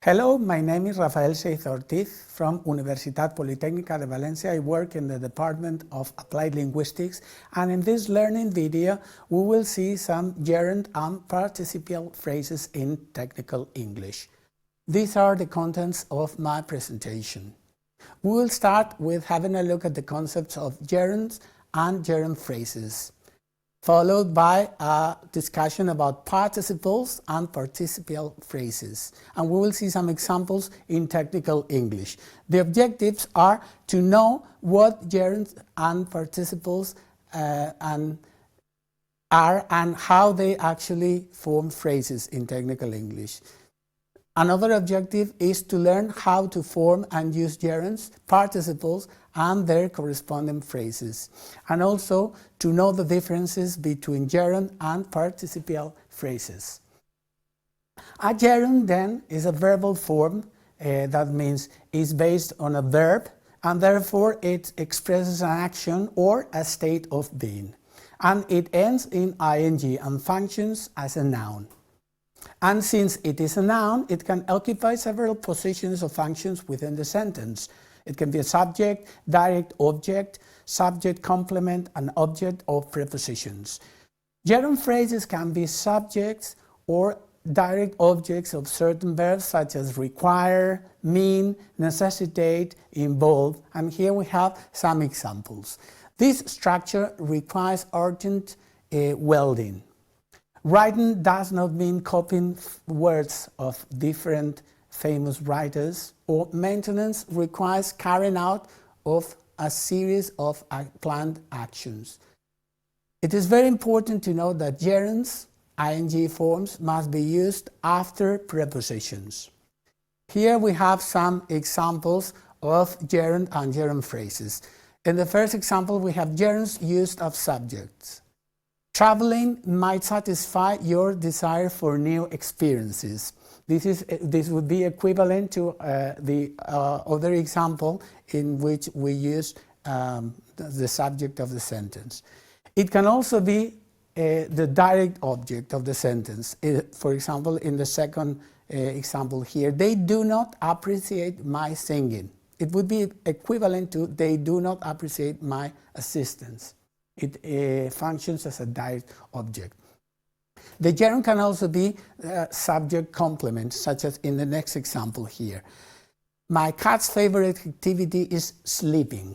Hello, my name is Rafael Seiz Ortiz from Universidad Politécnica de Valencia. I work in the Department of Applied Linguistics, and in this learning video we will see some gerund and participial phrases in technical English. These are the contents of my presentation. We will start with having a look at the concepts of gerunds and gerund phrases, followed by a discussion about participles and participial phrases. And we will see some examples in technical English. The objectives are to know what gerunds and participles are and how they actually form phrases in technical English. Another objective is to learn how to form and use gerunds, participles, and their corresponding phrases, and also to know the differences between gerund and participial phrases. A gerund, then, is a verbal form that means it's based on a verb, and therefore it expresses an action or a state of being. And it ends in ing and functions as a noun. And since it is a noun, it can occupy several positions or functions within the sentence. It can be a subject, direct object, subject complement, and object of prepositions. Gerund phrases can be subjects or direct objects of certain verbs such as require, mean, necessitate, involve, and here we have some examples. This structure requires urgent welding. Writing does not mean copying words of different famous writers, or maintenance requires carrying out of a series of planned actions. It is very important to note that gerunds, ing forms, must be used after prepositions. Here we have some examples of gerund and gerund phrases. In the first example, we have gerunds used of subjects. Traveling might satisfy your desire for new experiences. This would be equivalent to the other example in which we use the subject of the sentence. It can also be the direct object of the sentence. For example, in the second example here, they do not appreciate my singing. It would be equivalent to they do not appreciate my assistance. It functions as a direct object. The gerund can also be subject complement, such as in the next example here. My cat's favorite activity is sleeping.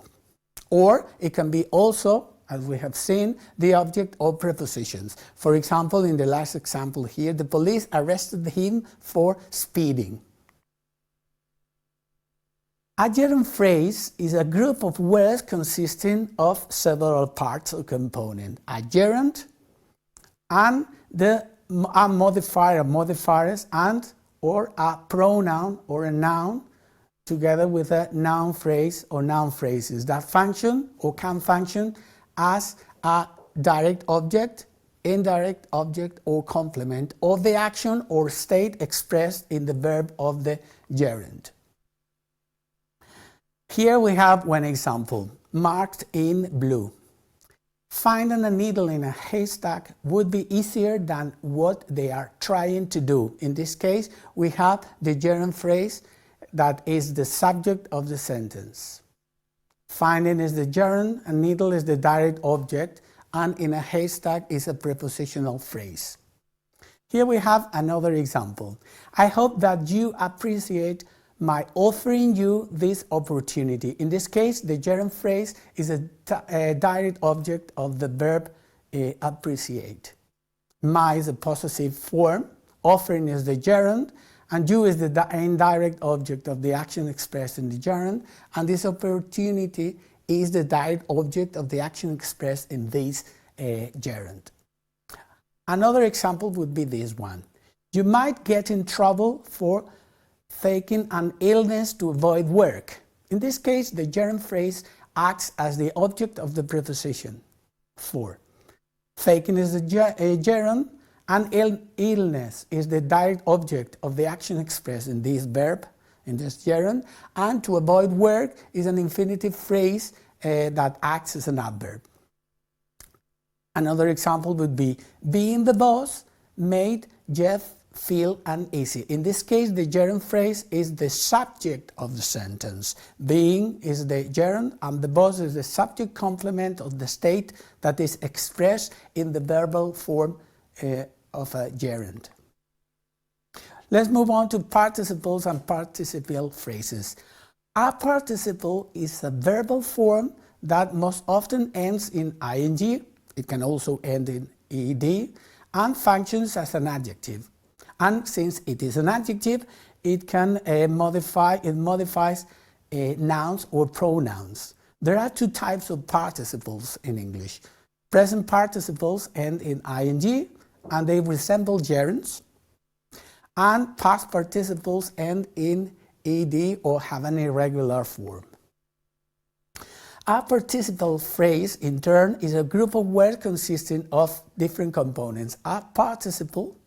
Or it can be also, as we have seen, the object of prepositions. For example, in the last example here, the police arrested him for speeding. A gerund phrase is a group of words consisting of several parts or components. A gerund and a modifier, modifiers, and or a pronoun or a noun together with a noun phrase or noun phrases that function or can function as a direct object, indirect object, or complement of the action or state expressed in the verb of the gerund. Here we have one example, marked in blue. Finding a needle in a haystack would be easier than what they are trying to do. In this case, we have the gerund phrase that is the subject of the sentence. Finding is the gerund, a needle is the direct object, and in a haystack is a prepositional phrase. Here we have another example. I hope that you appreciate my offering you this opportunity. In this case, the gerund phrase is a direct object of the verb appreciate. My is a possessive form, offering is the gerund, and you is the indirect object of the action expressed in the gerund, and this opportunity is the direct object of the action expressed in this gerund. Another example would be this one. You might get in trouble for faking an illness to avoid work. In this case, the gerund phrase acts as the object of the preposition for. Faking is a gerund, and illness is the direct object of the action expressed in this verb, in this gerund, and to avoid work is an infinitive phrase that acts as an adverb. Another example would be, being the boss made Jeff feel uneasy. In this case, the gerund phrase is the subject of the sentence. Being is the gerund and the boss is the subject complement of the state that is expressed in the verbal form of a gerund. Let's move on to participles and participial phrases. A participle is a verbal form that most often ends in ing, it can also end in ed, and functions as an adjective. And since it is an adjective, it can modifies nouns or pronouns. There are two types of participles in English. Present participles end in ing, and they resemble gerunds. And past participles end in ed or have an irregular form. A participial phrase, in turn, is a group of words consisting of different components. A participle,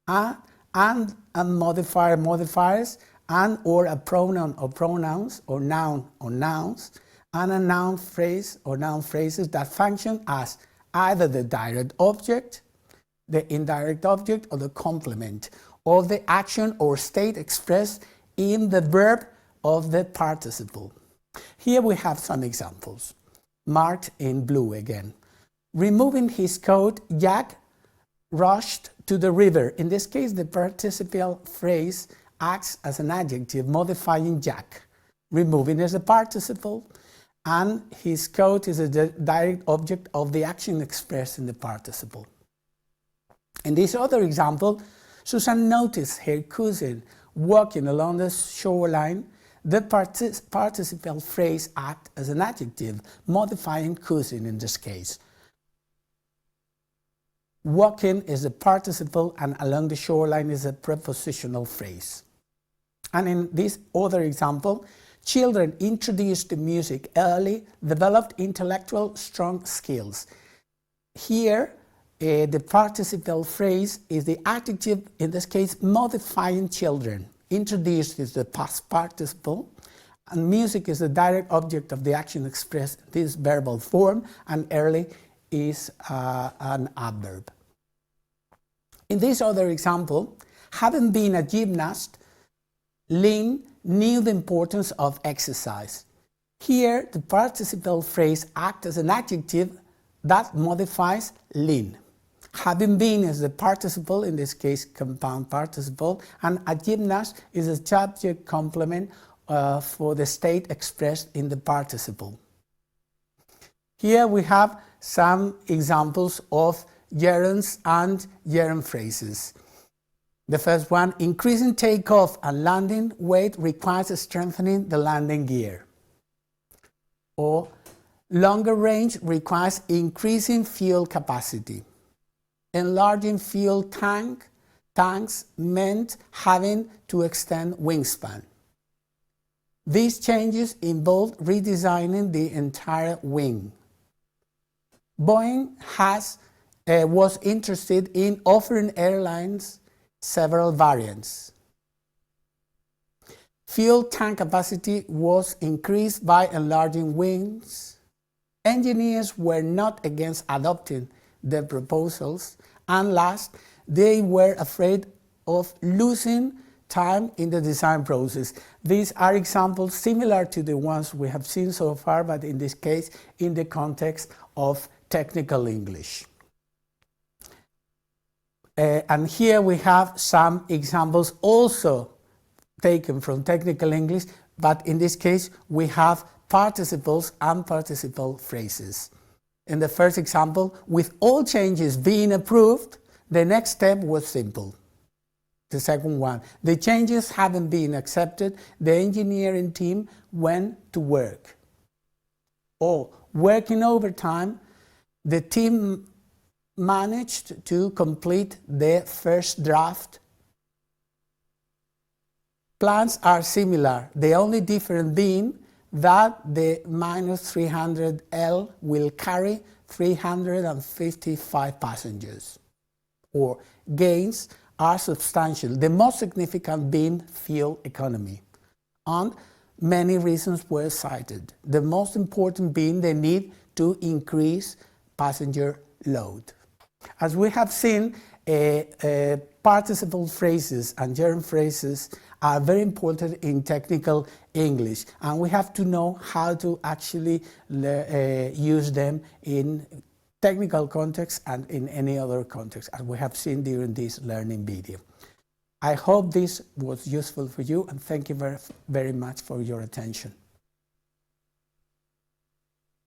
and a modifier, modifiers, and or a pronoun or pronouns, or noun or nouns, and a noun phrase or noun phrases that function as either the direct object, the indirect object, or the complement of the action or state expressed in the verb of the participle. Here we have some examples, marked in blue again. Removing his coat, Jack rushed to the river. In this case, the participial phrase acts as an adjective modifying Jack. Removing is a participle, and his coat is a direct object of the action expressed in the participle. In this other example, Susan noticed her cousin walking along the shoreline. The participial phrase acts as an adjective, modifying cousin in this case. Walking is a participle, and along the shoreline is a prepositional phrase. And in this other example, children introduced to music early, developed intellectual strong skills. Here, the participial phrase is the adjective, in this case, modifying children. Introduced is the past participle, and music is the direct object of the action expressed in this verbal form, and early is an adverb. In this other example, having been a gymnast, Lynn knew the importance of exercise. Here, the participial phrase acts as an adjective that modifies Lynn. Having been is the participle, in this case compound participle, and a gymnast is a subject complement for the state expressed in the participle. Here we have some examples of gerunds and gerund phrases. The first one, increasing takeoff and landing weight requires strengthening the landing gear. Or, longer range requires increasing fuel capacity. Enlarging fuel tanks meant having to extend wingspan. These changes involved redesigning the entire wing. Boeing was interested in offering airlines several variants. Fuel tank capacity was increased by enlarging wings. Engineers were not against adopting the proposals, and last, they were afraid of losing time in the design process. These are examples similar to the ones we have seen so far, but in this case, in the context of technical English. And here we have some examples also taken from technical English, but in this case, we have participles and participial phrases. In the first example, with all changes being approved, the next step was simple. The second one, the changes having been accepted, the engineering team went to work. Or, working overtime, the team managed to complete the first draft. Plans are similar, the only difference being that the -300L will carry 355 passengers. Or, gains are substantial, the most significant being fuel economy. And many reasons were cited, the most important being the need to increase passenger load. As we have seen, participle phrases and gerund phrases are very important in technical English, and we have to know how to actually use them in technical context and in any other context, as we have seen during this learning video. I hope this was useful for you, and thank you very much for your attention.